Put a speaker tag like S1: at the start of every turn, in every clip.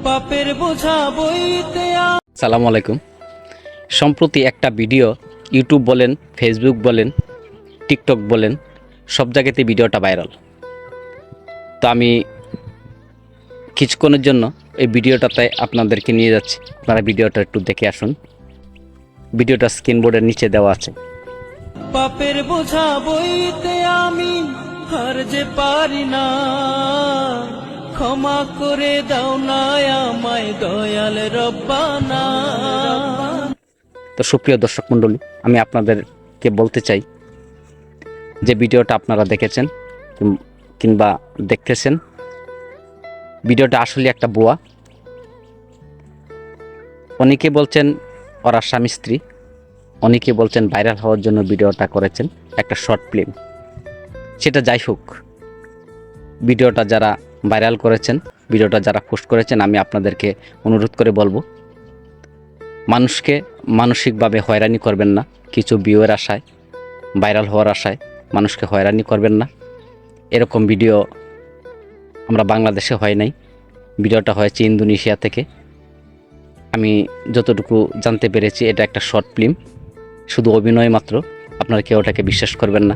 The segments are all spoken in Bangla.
S1: পাপের বোঝা বইতে।
S2: সালামু আলাইকুম। সম্প্রতি একটা ভিডিও ইউটিউব বলেন, ফেসবুক বলেন, টিকটক বলেন, সব জায়গাতে ভিডিওটা ভাইরাল। তো আমি কিছুক্ষণের জন্য এই ভিডিওটাতে আপনাদেরকে নিয়ে যাচ্ছি। আপনারা ভিডিওটা একটু দেখে আসুন। ভিডিওটা স্ক্রিনবোর্ডের নিচে দেওয়া আছে।
S1: পাপের বোঝা বইতে আমি আর যে পারি না, ক্ষমা করে দাও না আমায় দয়াল রব্বানা।
S2: তো সুপ্রিয় দর্শক মণ্ডলী, আমি আপনাদেরকে বলতে চাই যে ভিডিওটা আপনারা দেখেছেন কিংবা দেখতেছেন, ভিডিওটা আসলে একটা ভুয়া। অনেকে বলছেন ওরা স্বামী স্ত্রী, অনেকে বলছেন ভাইরাল হওয়ার জন্য ভিডিওটা করেছেন, একটা শর্ট ফিল্ম। সেটা যাই হোক, ভিডিওটা যারা ভাইরাল করেছেন, ভিডিওটা যারা পোস্ট করেছেন, আমি আপনাদেরকে অনুরোধ করে বলবো, মানুষকে মানসিকভাবে হয়রানি করবেন না। কিছু ভিউয়ের আশায়, ভাইরাল হওয়ার আশায় মানুষকে হয়রানি করবেন না। এরকম ভিডিও আমরা বাংলাদেশে হয় নাই, ভিডিওটা হয়েছে ইন্দোনেশিয়া থেকে। আমি যতটুকু জানতে পেরেছি এটা একটা শর্ট ফিল্ম, শুধু অভিনয় মাত্র। আপনারা কেউ ওটাকে বিশ্বাস করবেন না।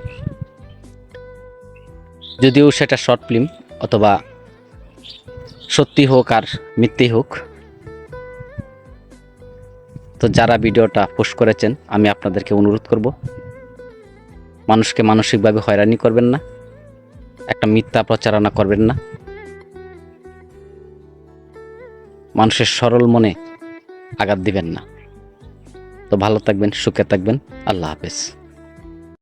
S2: যদিও সেটা শর্ট ফিল্ম, অথবা সত্যি হোক আর মিথ্যেই হোক, তো যারা ভিডিওটা পোস্ট করেছেন আমি আপনাদেরকে অনুরোধ করব, মানুষকে মানসিকভাবে হয়রানি করবেন না, একটা মিথ্যা প্রচারণা করবেন না, মানুষের সরল মনে আঘাত দিবেন না। তো ভালো থাকবেন, সুখে থাকবেন। আল্লাহ হাফেজ।